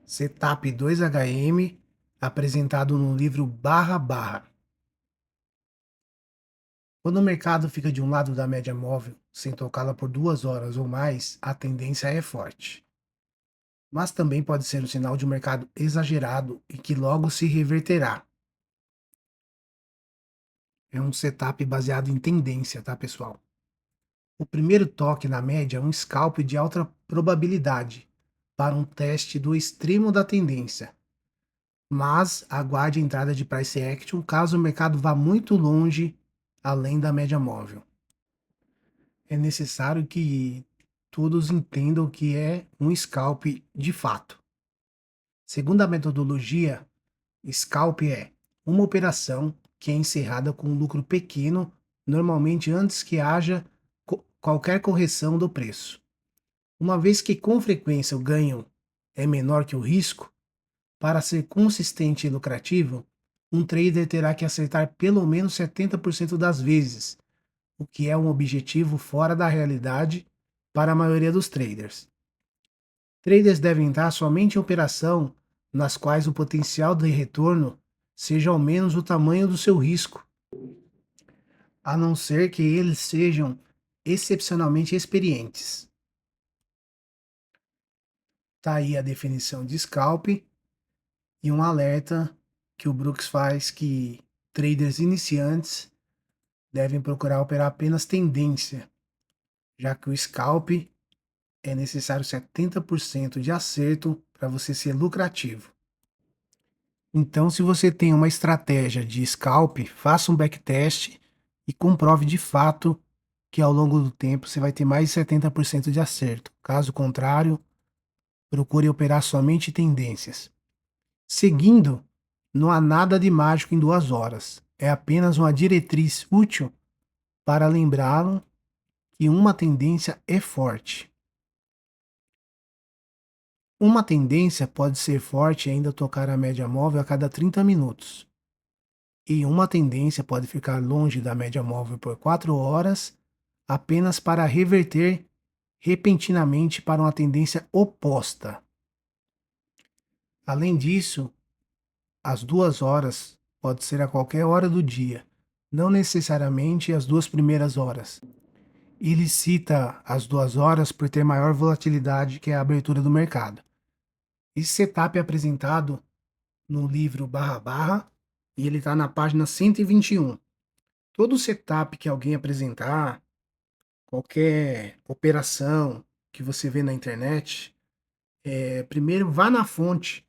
Setup 2HM, apresentado no livro Barra Barra. Quando o mercado fica de um lado da média móvel, sem tocá-la por 2 horas ou mais, a tendência é forte. Mas também pode ser um sinal de um mercado exagerado e que logo se reverterá. É um setup baseado em tendência, tá, pessoal? O primeiro toque na média é um scalp de alta probabilidade para um teste do extremo da tendência. Mas aguarde a entrada de price action caso o mercado vá muito longe além da média móvel. É necessário que todos entendam o que é um scalp de fato. Segundo a metodologia, scalp é uma operação que é encerrada com um lucro pequeno, normalmente antes que haja qualquer correção do preço. Uma vez que com frequência o ganho é menor que o risco, para ser consistente e lucrativo, um trader terá que acertar pelo menos 70% das vezes, o que é um objetivo fora da realidade para a maioria dos traders. Traders devem entrar somente em operação nas quais o potencial de retorno seja ao menos o tamanho do seu risco, a não ser que eles sejam excepcionalmente experientes. Tá aí a definição de scalp e um alerta que o Brooks faz que traders iniciantes devem procurar operar apenas tendência, já que o scalp é necessário 70% de acerto para você ser lucrativo. Então, se você tem uma estratégia de scalp, faça um backtest e comprove de fato que ao longo do tempo você vai ter mais de 70% de acerto. Caso contrário, procure operar somente tendências. Seguindo, não há nada de mágico em 2 horas. É apenas uma diretriz útil para lembrá-lo que uma tendência é forte. Uma tendência pode ser forte e ainda tocar a média móvel a cada 30 minutos. E uma tendência pode ficar longe da média móvel por 4 horas apenas para reverter repentinamente para uma tendência oposta. Além disso, as 2 horas pode ser a qualquer hora do dia, não necessariamente as 2 primeiras horas. Ele cita as 2 horas por ter maior volatilidade que a abertura do mercado. Esse setup é apresentado no livro Barra Barra e ele está na página 121. Todo setup que alguém apresentar, qualquer operação que você vê na internet, primeiro vá na fonte,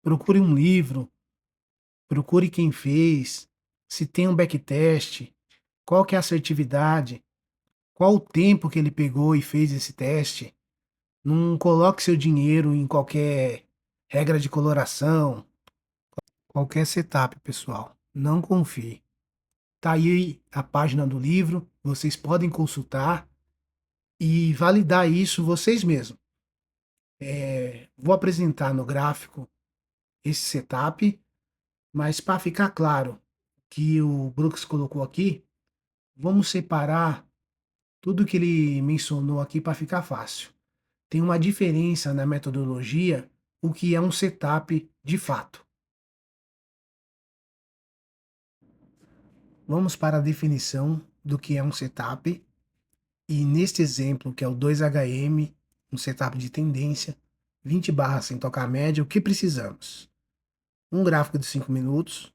procure um livro, procure quem fez, se tem um backtest, qual que é a assertividade, qual o tempo que ele pegou e fez esse teste. Não coloque seu dinheiro em qualquer regra de coloração, qualquer setup, pessoal. Não confie. Tá aí a página do livro, vocês podem consultar e validar isso vocês mesmos. Vou apresentar no gráfico esse setup, mas para ficar claro que o Brooks colocou aqui, vamos separar tudo que ele mencionou aqui para ficar fácil. Tem uma diferença na metodologia, o que é um setup de fato. Vamos para a definição do que é um setup. E neste exemplo, que é o 2HM, um setup de tendência, 20 barras sem tocar a média, o que precisamos? Um gráfico de 5 minutos,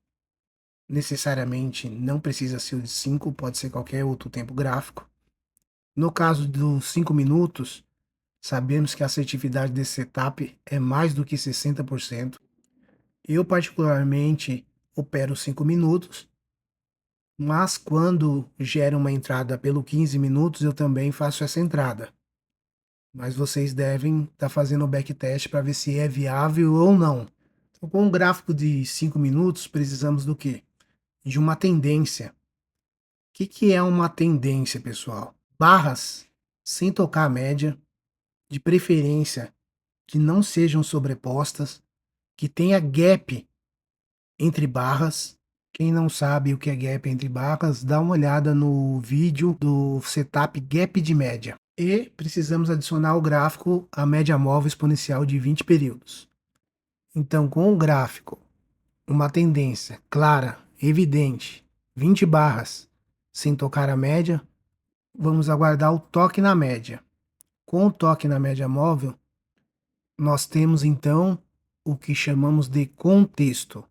necessariamente não precisa ser o de 5, pode ser qualquer outro tempo gráfico. No caso dos 5 minutos, sabemos que a assertividade desse setup é mais do que 60%. Eu particularmente opero 5 minutos, mas quando gera uma entrada pelo 15 minutos, eu também faço essa entrada. Mas vocês devem estar fazendo o backtest para ver se é viável ou não. Então, com um gráfico de 5 minutos, precisamos do quê? De uma tendência. O que é uma tendência, pessoal? Barras sem tocar a média, de preferência que não sejam sobrepostas, que tenha gap entre barras. Quem não sabe o que é gap entre barras, dá uma olhada no vídeo do setup gap de média. E precisamos adicionar ao gráfico a média móvel exponencial de 20 períodos. Então, com o gráfico, uma tendência clara, evidente, 20 barras, sem tocar a média, vamos aguardar o toque na média. Com o toque na média móvel, nós temos então o que chamamos de contexto.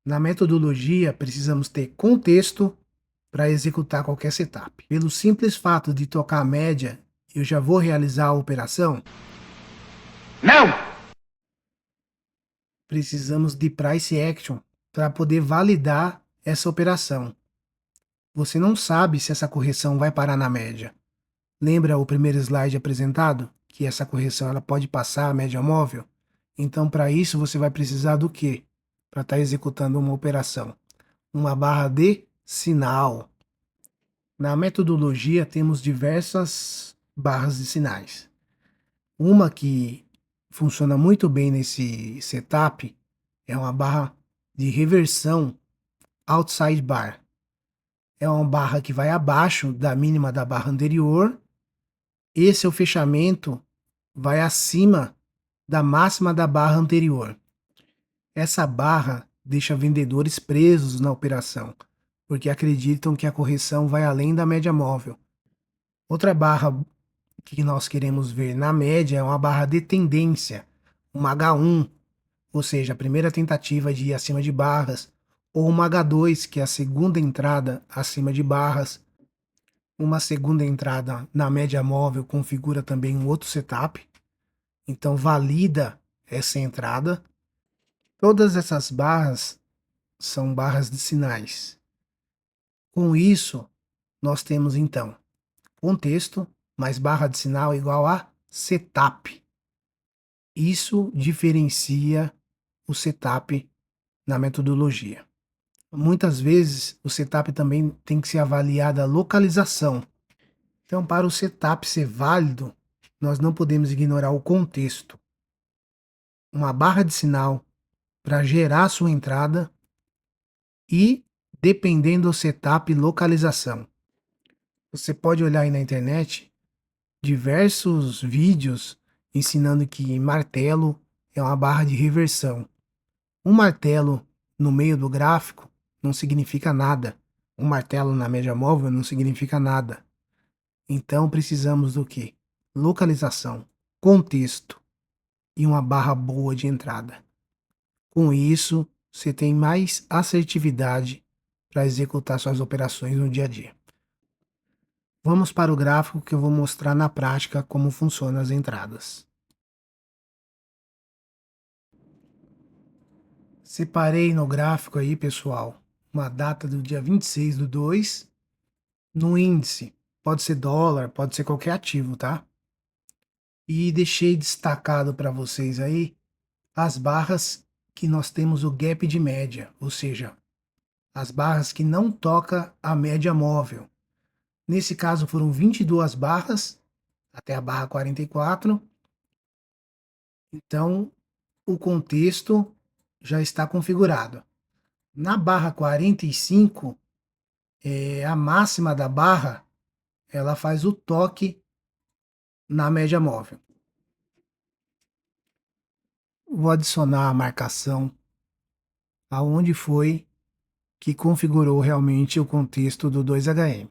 Na metodologia, precisamos ter contexto para executar qualquer setup. Pelo simples fato de tocar a média, eu já vou realizar a operação? Não! Precisamos de price action para poder validar essa operação. Você não sabe se essa correção vai parar na média. Lembra o primeiro slide apresentado? Que essa correção ela pode passar a média móvel? Então, para isso, você vai precisar do quê? Para estar executando uma operação? Uma barra de sinal. Na metodologia, temos diversas barras de sinais. Uma que funciona muito bem nesse setup é uma barra de reversão outside bar. É uma barra que vai abaixo da mínima da barra anterior. Esse é o fechamento, vai acima da máxima da barra anterior. Essa barra deixa vendedores presos na operação, porque acreditam que a correção vai além da média móvel. Outra barra que nós queremos ver na média é uma barra de tendência, uma H1, ou seja, a primeira tentativa de ir acima de barras, ou uma H2, que é a segunda entrada acima de barras. Uma segunda entrada na média móvel configura também um outro setup, então valida essa entrada. Todas essas barras são barras de sinais. Com isso, nós temos então contexto mais barra de sinal igual a setup. Isso diferencia o setup na metodologia. Muitas vezes o setup também tem que ser avaliada a localização. Então, para o setup ser válido, nós não podemos ignorar o contexto. Uma barra de sinal para gerar sua entrada e, dependendo do setup, localização. Você pode olhar aí na internet diversos vídeos ensinando que martelo é uma barra de reversão. Um martelo no meio do gráfico não significa nada. Um martelo na média móvel não significa nada. Então precisamos do quê? Localização, contexto e uma barra boa de entrada. Com isso, você tem mais assertividade para executar suas operações no dia a dia. Vamos para o gráfico que eu vou mostrar na prática como funcionam as entradas. Separei no gráfico aí, pessoal, uma data do dia 26/2 no índice. Pode ser dólar, pode ser qualquer ativo, tá? E deixei destacado para vocês aí as barras que nós temos o gap de média, ou seja, as barras que não toca a média móvel. Nesse caso foram 22 barras, até a barra 44. Então, o contexto já está configurado. Na barra 45, a máxima da barra, ela faz o toque na média móvel. Vou adicionar a marcação aonde foi que configurou realmente o contexto do 2HM.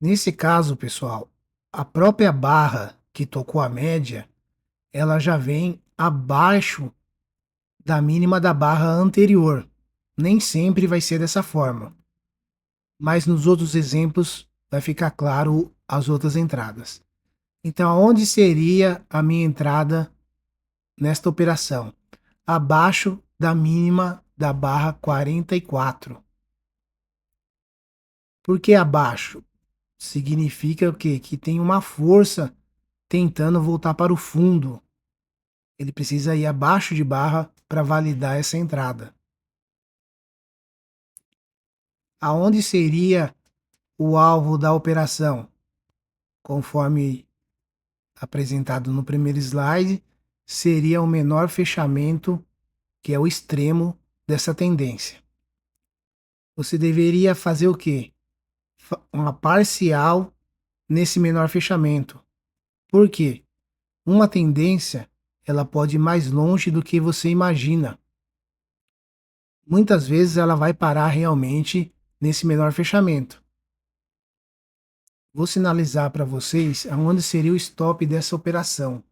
Nesse caso, pessoal, a própria barra que tocou a média, ela já vem abaixo da mínima da barra anterior. Nem sempre vai ser dessa forma, mas nos outros exemplos vai ficar claro as outras entradas. Então, aonde seria a minha entrada nesta operação? Abaixo da mínima da barra 44. Por que abaixo? Significa o quê? Que tem uma força tentando voltar para o fundo. Ele precisa ir abaixo de barra para validar essa entrada. Aonde seria o alvo da operação? Conforme apresentado no primeiro slide, seria o menor fechamento, que é o extremo dessa tendência. Você deveria fazer o quê? Uma parcial nesse menor fechamento. Por quê? Uma tendência ela pode ir mais longe do que você imagina. Muitas vezes ela vai parar realmente nesse menor fechamento. Vou sinalizar para vocês aonde seria o stop dessa operação.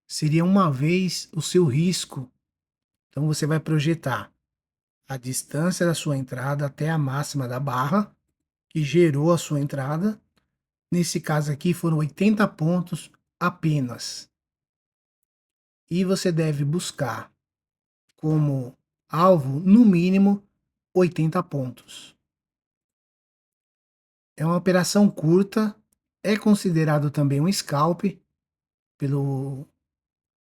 Seria uma vez o seu risco. Então você vai projetar a distância da sua entrada até a máxima da barra, que gerou a sua entrada. Nesse caso aqui foram 80 pontos apenas. E você deve buscar como alvo, no mínimo, 80 pontos. É uma operação curta, é considerado também um scalp pelo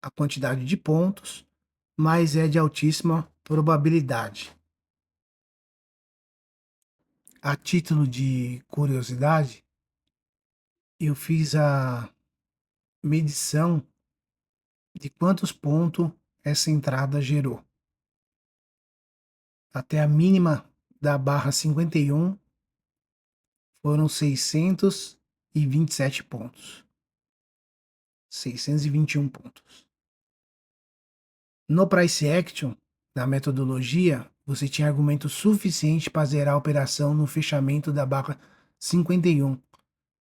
a quantidade de pontos, mas é de altíssima probabilidade. A título de curiosidade, eu fiz a medição de quantos pontos essa entrada gerou. Até a mínima da barra 51 foram 627 pontos. 621 pontos. No Price Action, na metodologia, você tinha argumento suficiente para zerar a operação no fechamento da barra 51,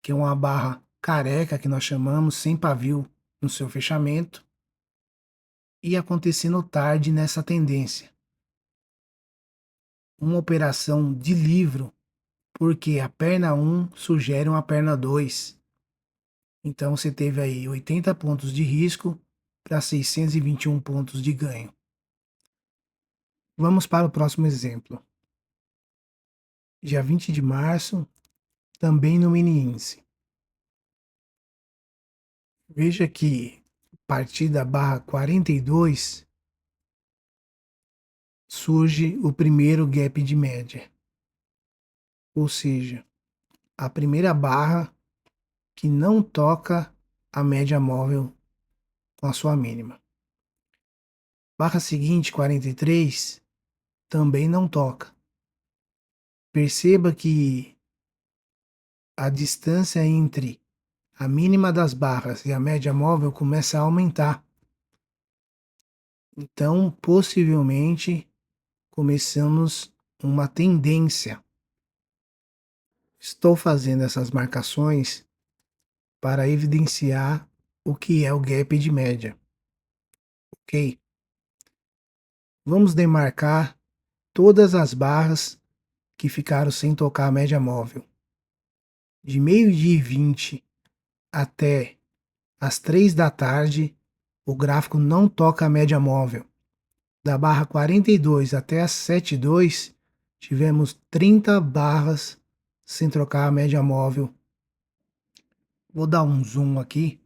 que é uma barra careca que nós chamamos, sem pavio no seu fechamento, e acontecendo tarde nessa tendência. Uma operação de livro, porque a perna 1 sugere uma perna 2. Então você teve aí 80 pontos de risco para 621 pontos de ganho. Vamos para o próximo exemplo. Dia 20 de março, também no mini índice. Veja que a partir da barra 42 surge o primeiro gap de média. Ou seja, a primeira barra que não toca a média móvel com a sua mínima. Barra seguinte, 43, também não toca. Perceba que a distância entre a mínima das barras e a média móvel começa a aumentar. Então, possivelmente, começamos uma tendência. Estou fazendo essas marcações para evidenciar o que é o gap de média. Ok? Vamos demarcar todas as barras que ficaram sem tocar a média móvel. De meio-dia e 20 até as 3 da tarde, o gráfico não toca a média móvel. Da barra 42 até as 7,2, tivemos 30 barras sem trocar a média móvel. Vou dar um zoom aqui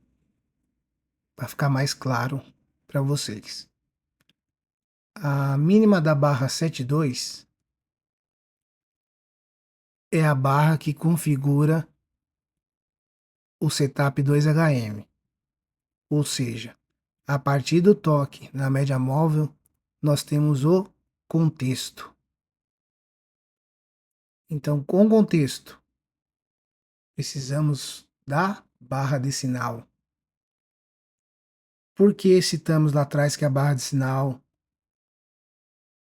para ficar mais claro para vocês. A mínima da barra 7,2 é a barra que configura o setup 2HM. Ou seja, a partir do toque na média móvel, nós temos o contexto. Então, com contexto, precisamos da barra de sinal. Por que citamos lá atrás que a barra de sinal,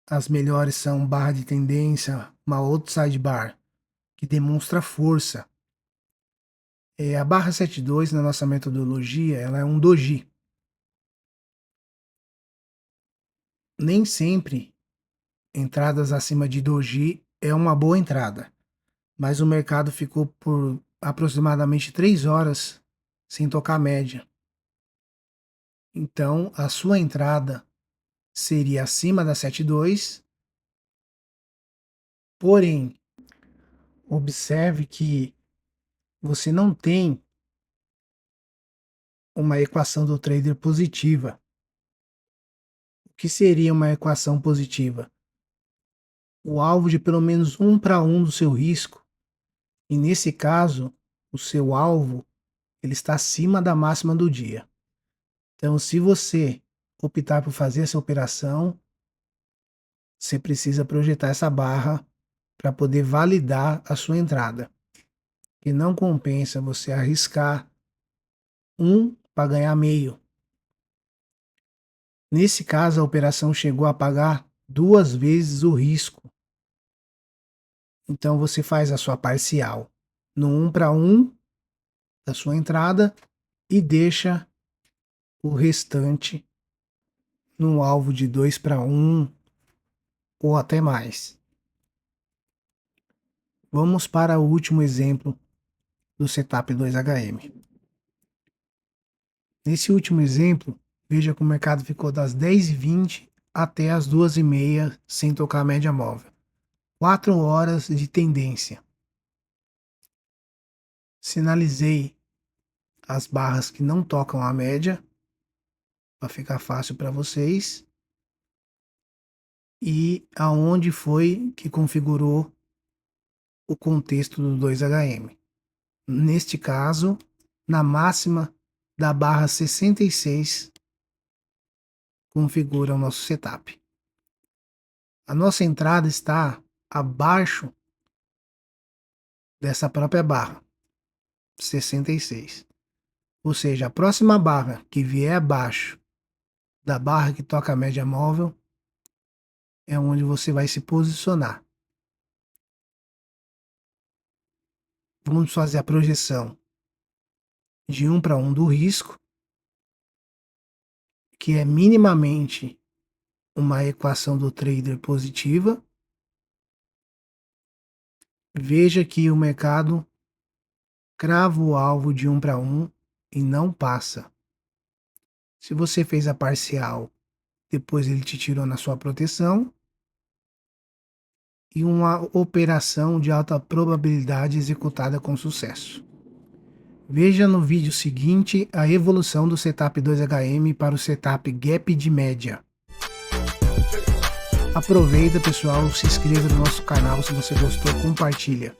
as melhores são barra de tendência, uma outside bar, que demonstra força. A barra 7,2 na nossa metodologia, ela é um doji. Nem sempre entradas acima de doji é uma boa entrada, mas o mercado ficou por aproximadamente 3 horas sem tocar média. Então, a sua entrada seria acima da 7,2, porém, observe que você não tem uma equação do trader positiva. O que seria uma equação positiva? O alvo de pelo menos 1 para 1 do seu risco. E nesse caso, o seu alvo ele está acima da máxima do dia. Então, se você optar por fazer essa operação, você precisa projetar essa barra para poder validar a sua entrada. E não compensa você arriscar 1 para ganhar meio. Nesse caso, a operação chegou a pagar 2 vezes o risco. Então você faz a sua parcial no 1 para 1 da sua entrada e deixa o restante no alvo de 2 para 1 ou até mais. Vamos para o último exemplo do setup 2HM. Nesse último exemplo, veja que o mercado ficou das 10h20 até as 2h30 sem tocar a média móvel. 4 horas de tendência. Sinalizei as barras que não tocam a média, para ficar fácil para vocês. E aonde foi que configurou o contexto do 2HM. Neste caso, na máxima da barra 66, configura o nosso setup. A nossa entrada está abaixo dessa própria barra, 66. Ou seja, a próxima barra que vier abaixo da barra que toca a média móvel é onde você vai se posicionar. Vamos fazer a projeção de 1 para 1 do risco, que é minimamente uma equação do trader positiva. Veja que o mercado crava o alvo de 1 para 1 e não passa. Se você fez a parcial, depois ele te tirou na sua proteção. E uma operação de alta probabilidade executada com sucesso. Veja no vídeo seguinte a evolução do setup 2HM para o setup gap de média. Aproveita, pessoal, se inscreva no nosso canal se você gostou, compartilha.